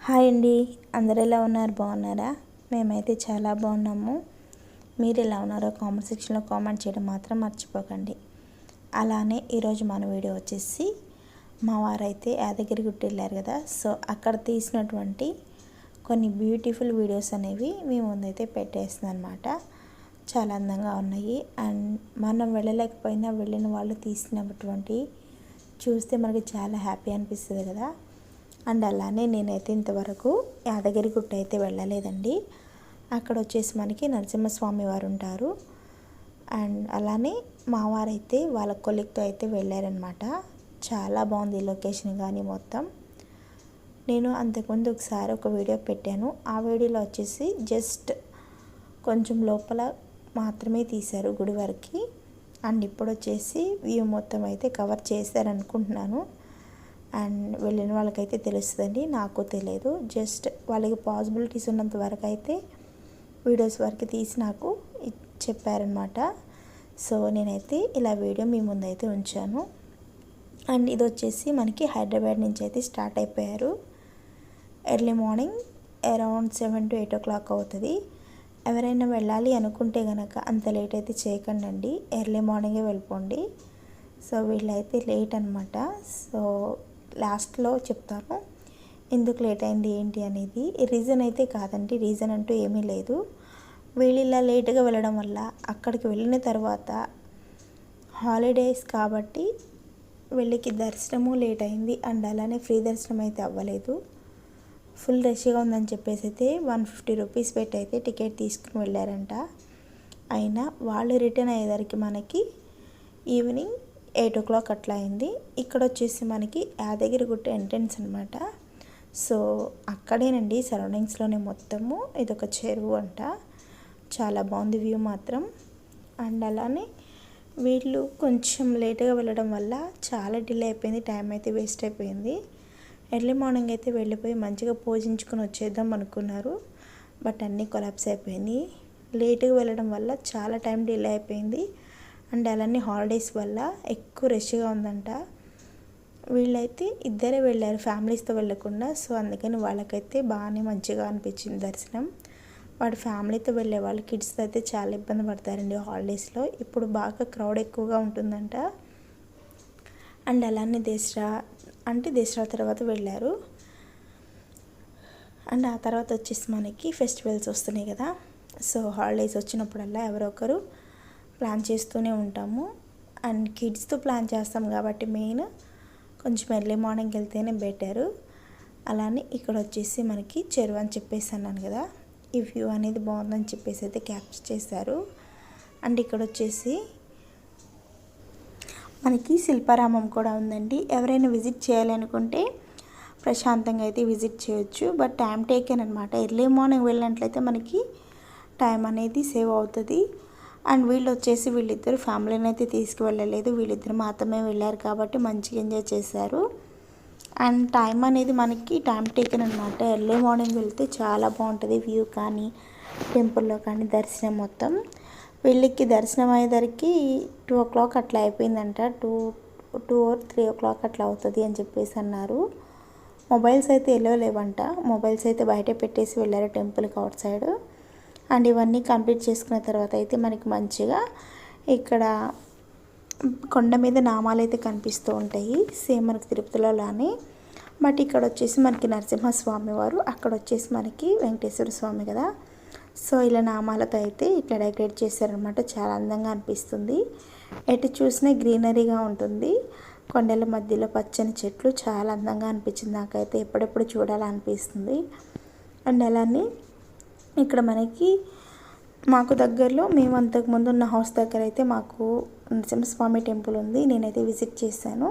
Hi అండి, అందరు ఎలా ఉన్నారు? బాగున్నారా? మేమైతే చాలా బాగున్నాము. మీరు ఎలా ఉన్నారో కామెంట్ సెక్షన్లో కామెంట్ చేయడం మాత్రం మర్చిపోకండి. అలానే ఈరోజు మన వీడియో వచ్చేసి మా వారైతే యాదగిరిగుట్ట వెళ్ళారు కదా, సో అక్కడ తీసినటువంటి కొన్ని బ్యూటిఫుల్ వీడియోస్ అనేవి మీ ముందైతే పెట్టేస్తుంది అనమాట. చాలా అందంగా ఉన్నాయి. అండ్ మనం వెళ్ళలేకపోయినా వెళ్ళిన వాళ్ళు తీసినటువంటి చూస్తే మనకి చాలా హ్యాపీ అనిపిస్తుంది కదా. అండ్ అలానే నేనైతే ఇంతవరకు యాదగిరిగుట్ట అయితే వెళ్ళలేదండి. అక్కడ వచ్చేసి మనకి నరసింహస్వామి వారు ఉంటారు. అండ్ అలానే మా వారైతే వాళ్ళ కొలిక్తో అయితే వెళ్ళారనమాట. చాలా బాగుంది లొకేషన్ కానీ మొత్తం. నేను అంతకుముందు ఒకసారి ఒక వీడియో పెట్టాను. ఆ వీడియోలో వచ్చేసి జస్ట్ కొంచెం లోపల మాత్రమే తీశారు గుడి వరకు. అండ్ ఇప్పుడు వచ్చేసి వ్యూ మొత్తం అయితే కవర్ చేశారనుకుంటున్నాను. అండ్ వెళ్ళిన వాళ్ళకైతే తెలుస్తుందండి, నాకు తెలియదు. జస్ట్ వాళ్ళకి పాసిబిలిటీస్ ఉన్నంత వరకు అయితే వీడియోస్ వరకు తీసి నాకు చెప్పారనమాట. సో నేనైతే ఇలా వీడియో మీ ముందైతే ఉంచాను. అండ్ ఇది వచ్చేసి మనకి హైదరాబాద్ నుంచి అయితే స్టార్ట్ అయిపోయారు. Early morning around 7 to 8 o'clock అవుతుంది. ఎవరైనా వెళ్ళాలి అనుకుంటే కనుక అంత లేట్ అయితే చేయకండి, ఎర్లీ మార్నింగే వెళ్ళిపోండి. సో వీళ్ళైతే లేట్ అనమాట. సో లాస్ట్లో చెప్తాను ఎందుకు లేట్ అయింది ఏంటి అనేది. రీజన్ అయితే కాదండి, రీజన్ అంటూ ఏమీ లేదు. వీళ్ళు ఇలా లేట్గా వెళ్ళడం వల్ల అక్కడికి వెళ్ళిన తర్వాత హాలిడేస్ కాబట్టి వీళ్ళకి దర్శనము లేట్ అయింది. అండ్ అలానే ఫ్రీ దర్శనం అయితే అవ్వలేదు. ఫుల్ రష్గా ఉందని చెప్పేసి అయితే 150 రూపీస్ పెట్టి అయితే టికెట్ తీసుకుని వెళ్ళారంట. అయినా వాళ్ళు రిటర్న్ అయ్యేసరికి మనకి ఈవినింగ్ 8 o'clock అట్లా అయింది. ఇక్కడ వచ్చేసి మనకి యాదగిరిగుట్ట ఎంట్రన్స్ అనమాట. సో అక్కడేనండి, సరౌండింగ్స్లోనే మొత్తము. ఇదొక చెరువు అంట. చాలా బాగుంది వ్యూ మాత్రం. అండ్ అలానే వీళ్ళు కొంచెం లేట్గా వెళ్ళడం వల్ల చాలా డిలే అయిపోయింది, టైం అయితే వేస్ట్ అయిపోయింది. ఎర్లీ మార్నింగ్ అయితే వెళ్ళిపోయి మంచిగా పూజించుకొని వచ్చేద్దాం అనుకున్నారు. బట్ అన్నీ కొలాప్స్ అయిపోయింది. లేట్గా వెళ్ళడం వల్ల చాలా టైం డిలే అయిపోయింది. అండ్ అలానే హాలిడేస్ వల్ల ఎక్కువ రష్గా ఉందంట. వీళ్ళైతే ఇద్దరే వెళ్ళారు, ఫ్యామిలీస్తో వెళ్ళకుండా. సో అందుకని వాళ్ళకైతే బాగానే మంచిగా అనిపించింది దర్శనం. వాడు ఫ్యామిలీతో వెళ్ళే వాళ్ళు కిడ్స్తో అయితే చాలా ఇబ్బంది పడతారండి హాలిడేస్లో. ఇప్పుడు బాగా క్రౌడ్ ఎక్కువగా ఉంటుందంట. అండ్ అలానే దసరా తర్వాత వెళ్ళారు. అండ్ ఆ తర్వాత వచ్చేసి మనకి ఫెస్టివల్స్ వస్తున్నాయి కదా. సో హాలిడేస్ వచ్చినప్పుడల్లా ఎవరో ఒకరు ప్లాన్ చేస్తూనే ఉంటాము. అండ్ కిడ్స్తో ప్లాన్ చేస్తాం కాబట్టి మెయిన్ కొంచెం ఎర్లీ మార్నింగ్ వెళ్తేనే బెటరు. అలానే ఇక్కడ వచ్చేసి మనకి చెరువు అని చెప్పేసి అన్నాను కదా, ఈ వ్యూ అనేది బాగుందని చెప్పేసి అయితే క్యాప్చర్ చేశారు. అండ్ ఇక్కడ వచ్చేసి మనకి శిల్పారామం కూడా ఉందండి. ఎవరైనా విజిట్ చేయాలనుకుంటే ప్రశాంతంగా అయితే విజిట్ చేయొచ్చు. బట్ టైం టేకెన్ అనమాట. ఎర్లీ మార్నింగ్ వెళ్ళినట్లయితే మనకి టైం అనేది సేవ్ అవుతుంది. అండ్ వీళ్ళిద్దరు ఫ్యామిలీని అయితే తీసుకువెళ్ళలేదు, వీళ్ళిద్దరు మాత్రమే వెళ్ళారు కాబట్టి మంచిగా ఎంజాయ్ చేశారు. అండ్ టైం అనేది మనకి టైం టేకెన్ అనమాట. ఎర్లీ మార్నింగ్ వెళ్తే చాలా బాగుంటుంది వ్యూ కానీ టెంపుల్లో కానీ దర్శనం మొత్తం. వీళ్ళకి దర్శనం అయ్యేసరికి 2 o'clock అట్లా అయిపోయిందంట. 2 or 3 o'clock అట్లా అవుతుంది అని చెప్పేసి అన్నారు. మొబైల్స్ అయితే లేవంట. మొబైల్స్ అయితే బయట పెట్టేసి వెళ్ళారు టెంపుల్కి అవుట్ సైడ్. అండ్ ఇవన్నీ కంప్లీట్ చేసుకున్న తర్వాత అయితే మనకి మంచిగా ఇక్కడ కొండ మీద నామాలు అయితే కనిపిస్తూ ఉంటాయి, సేమ్ మనకి తిరుపతిలో లానే. బట్ ఇక్కడ వచ్చేసి మనకి నరసింహస్వామి వారు, అక్కడ వచ్చేసి మనకి వెంకటేశ్వర స్వామి కదా. సో ఇలా నామాలతో అయితే ఇట్లా డెకరేట్ చేశారనమాట. చాలా అందంగా అనిపిస్తుంది. ఎటు చూసినా గ్రీనరీగా ఉంటుంది. కొండల మధ్యలో పచ్చని చెట్లు చాలా అందంగా అనిపించింది నాకైతే. ఎప్పుడెప్పుడు చూడాలనిపిస్తుంది. అండ్ అలానే ఇక్కడ మనకి మాకు దగ్గరలో మేము అంతకుముందు ఉన్న హౌస్ దగ్గర అయితే మాకు నరసింహస్వామి టెంపుల్ ఉంది. నేనైతే విజిట్ చేశాను.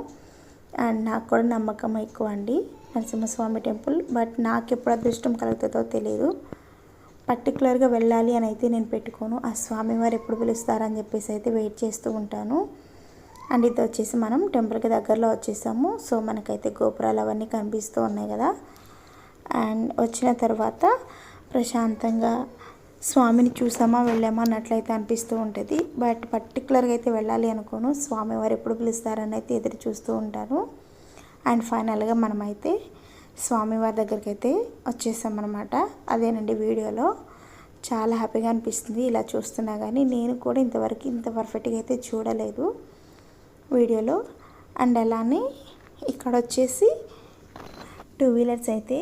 అండ్ నాకు కూడా నమ్మకం ఎక్కువ అండి నరసింహస్వామి టెంపుల్. బట్ నాకు ఎప్పుడు అదృష్టం కలుగుతుందో తెలియదు. పర్టికులర్గా వెళ్ళాలి అని అయితే నేను పెట్టుకోను. ఆ స్వామివారు ఎప్పుడు పిలుస్తారని చెప్పేసి అయితే వెయిట్ చేస్తూ ఉంటాను. అండ్ ఇది వచ్చేసి మనం టెంపుల్కి దగ్గరలో వచ్చేసాము. సో మనకైతే గోపురాలు అవన్నీ కనిపిస్తూ ఉన్నాయి కదా. అండ్ వచ్చిన తర్వాత ప్రశాంతంగా స్వామిని చూసామా వెళ్ళామా అన్నట్లయితే అనిపిస్తూ ఉంటుంది. బట్ పర్టికులర్గా అయితే వెళ్ళాలి అనుకోను. స్వామివారు ఎప్పుడు పిలుస్తారని అయితే ఎదురు చూస్తూ ఉంటాను. అండ్ ఫైనల్గా మనమైతే స్వామివారి దగ్గరికి అయితే వచ్చేసామన్నమాట. అదేనండి వీడియోలో. చాలా హ్యాపీగా అనిపిస్తుంది ఇలా చూస్తున్నా కానీ. నేను కూడా ఇంతవరకు ఇంత పర్ఫెక్ట్గా అయితే చూడలేదు వీడియోలో. అండ్ అలానే ఇక్కడ వచ్చేసి 2 వీలర్స్ అయితే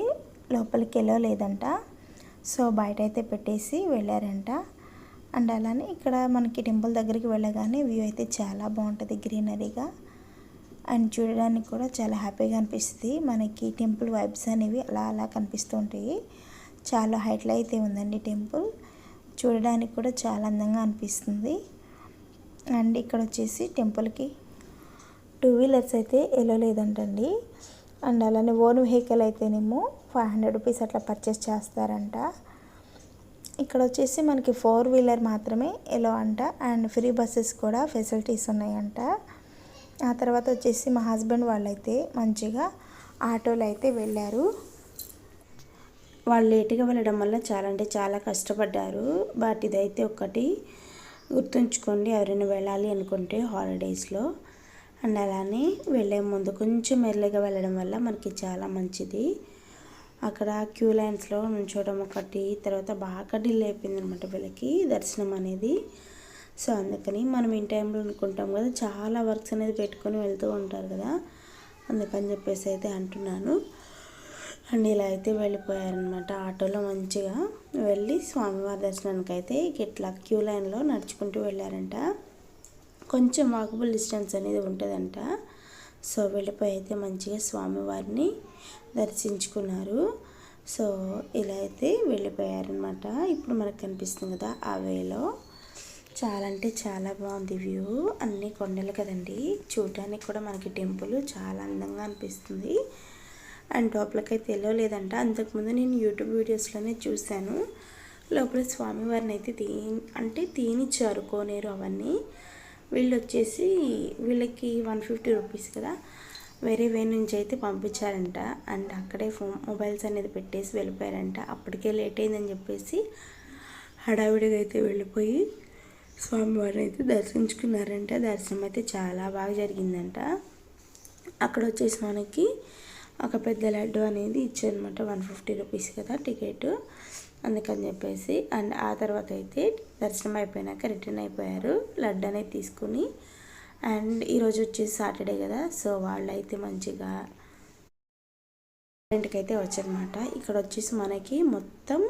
లోపలికి వెళ్ళలేదంట. సో బయట అయితే పెట్టేసి వెళ్ళారంట. అండ్ అలానే ఇక్కడ మనకి టెంపుల్ దగ్గరికి వెళ్ళగానే వ్యూ అయితే చాలా బాగుంటుంది గ్రీనరీగా. అండ్ చూడడానికి కూడా చాలా హ్యాపీగా అనిపిస్తుంది. మనకి టెంపుల్ వైబ్స్ అనేవి అలా అలా కనిపిస్తూ ఉంటాయి. చాలా హైట్లో అయితే ఉందండి టెంపుల్. చూడడానికి కూడా చాలా అందంగా అనిపిస్తుంది. అండ్ ఇక్కడ వచ్చేసి టెంపుల్కి 2 వీలర్స్ అయితే వెళ్ళలేదంటండి. అండ్ అలానే ఓన్ వెహికల్ అయితేనేమో 500 రూపీస్ అట్లా పర్చేస్ చేస్తారంట. ఇక్కడ వచ్చేసి మనకి 4 వీలర్ మాత్రమే ఎలో అంట. అండ్ ఫ్రీ బస్సెస్ కూడా ఫెసిలిటీస్ ఉన్నాయంట. ఆ తర్వాత వచ్చేసి మా హస్బెండ్ వాళ్ళైతే మంచిగా ఆటోలో అయితే వెళ్ళారు. వాళ్ళు లేట్గా వెళ్ళడం వల్ల చాలా అంటే చాలా కష్టపడ్డారు. బట్ ఇదైతే ఒకటి గుర్తుంచుకోండి ఎవరైనా వెళ్ళాలి అనుకుంటే హాలిడేస్లో. అండ్ అలానే వెళ్ళే ముందు కొంచెం ఎర్లీగా వెళ్ళడం వల్ల మనకి చాలా మంచిది. అక్కడ క్యూ లైన్స్లో నుంచోవడం ఒకటి, తర్వాత బాగా డిలే అయిపోయింది అనమాట వీళ్ళకి దర్శనం అనేది. సో అందుకని మనం ఇన్ టైంలో అనుకుంటాం కదా, చాలా వర్క్స్ అనేది పెట్టుకొని వెళ్తూ ఉంటారు కదా, అందుకని చెప్పేసి అయితే అంటున్నాను. అండ్ ఇలా అయితే వెళ్ళిపోయారనమాట ఆటోలో. మంచిగా వెళ్ళి స్వామివారి దర్శనానికి అయితే ఇట్లా క్యూ లైన్లో నడుచుకుంటూ వెళ్ళారంట. కొంచెం వాకబుల్ డిస్టెన్స్ అనేది ఉంటుందంట. సో వెళ్ళిపోయి అయితే మంచిగా స్వామివారిని దర్శించుకున్నారు. సో ఇలా అయితే వెళ్ళిపోయారనమాట. ఇప్పుడు మనకు కనిపిస్తుంది కదా ఆ వేలో. చాలా అంటే చాలా బాగుంది వ్యూ. అన్ని కొండలు కదండి, చూడడానికి కూడా మనకి టెంపుల్ చాలా అందంగా అనిపిస్తుంది. అండ్ లోపలికైతే వెళ్ళలేదంట. అంతకుముందు నేను యూట్యూబ్ వీడియోస్లోనే చూశాను. లోపల స్వామివారిని అయితే తీనిచ్చారు కోనేరు అవన్నీ. వీళ్ళు వచ్చేసి వీళ్ళకి 150 రూపీస్ కదా, వేరే వే నుంచి అయితే పంపించారంట. అండ్ అక్కడే మొబైల్స్ అనేది పెట్టేసి వెళ్ళిపోయారంట. అప్పటికే లేట్ అయిందని చెప్పేసి హడావిడిగా అయితే వెళ్ళిపోయి స్వామివారిని అయితే దర్శించుకున్నారంట. దర్శనం అయితే చాలా బాగా జరిగిందంట. అక్కడ వచ్చేసి మనకి ఒక పెద్ద లడ్డు అనేది ఇచ్చారనమాట. 150 రూపీస్ కదా టికెట్, అందుకని చెప్పేసి. అండ్ ఆ తర్వాత అయితే దర్శనం అయిపోయినాక రిటర్న్ అయిపోయారు లడ్డు అనేది తీసుకుని. అండ్ ఈరోజు వచ్చేసి సాటర్డే కదా, సో వాళ్ళైతే మంచిగా ఇంటికి అయితే వచ్చారనమాట. ఇక్కడ వచ్చేసి మనకి మొత్తం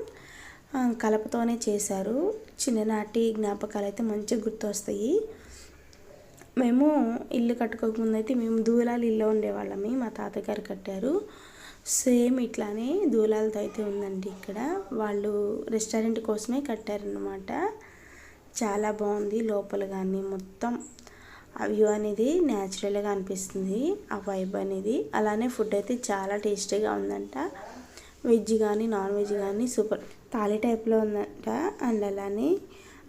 కలపతోనే చేశారు. చిన్ననాటి జ్ఞాపకాలు అయితే మంచిగా గుర్తొస్తాయి. మేము ఇల్లు కట్టుకోకముందు అయితే మేము దూలాలు ఇల్లు ఉండేవాళ్ళమి. మా తాతగారు కట్టారు. సేమ్ ఇట్లానే దూలాలతో అయితే ఉందండి ఇక్కడ. వాళ్ళు రెస్టారెంట్ కోసమే కట్టారనమాట. చాలా బాగుంది లోపల కానీ మొత్తం. ఆ వ్యూ అనేది న్యాచురల్గా అనిపిస్తుంది, ఆ వైబ్ అనేది. అలానే ఫుడ్ అయితే చాలా టేస్టీగా ఉందంట. వెజ్ కానీ నాన్ వెజ్ కానీ సూపర్ థాలీ టైప్లో ఉందంట. అండ్ అలానే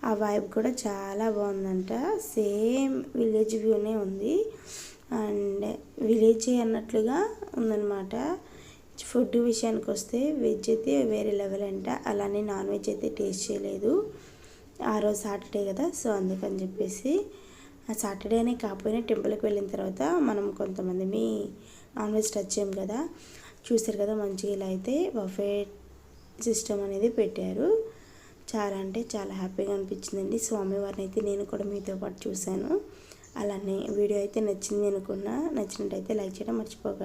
ఆ వైబ్ కూడా చాలా బాగుందంట. సేమ్ విలేజ్ వ్యూనే ఉంది. అండ్ విలేజ్ అన్నట్లుగా ఉందన్నమాట. ఫుడ్ విషయానికి వస్తే వెజ్ అయితే వేరే లెవెల్ అంట. అలానే నాన్ వెజ్ అయితే టేస్ట్ చేయలేదు. ఆ రోజు సాటర్డే కదా, సో అందుకని చెప్పేసి ఆ సాటర్డేనే కాకపోయినా టెంపుల్కి వెళ్ళిన తర్వాత మనం కొంతమంది నాన్ వెజ్ టచ్ చేయం కదా. చూసారు కదా మంచిగా ఇలా అయితే బఫే సిస్టమ్ అనేది పెట్టారు. చాలా అంటే చాలా హ్యాపీగా అనిపించిందండి. స్వామివారిని అయితే నేను కూడా మీతో పాటు చూశాను. అలానే వీడియో అయితే నచ్చింది అనుకున్నా. నచ్చినట్టయితే లైక్ చేయడం మర్చిపోకండి.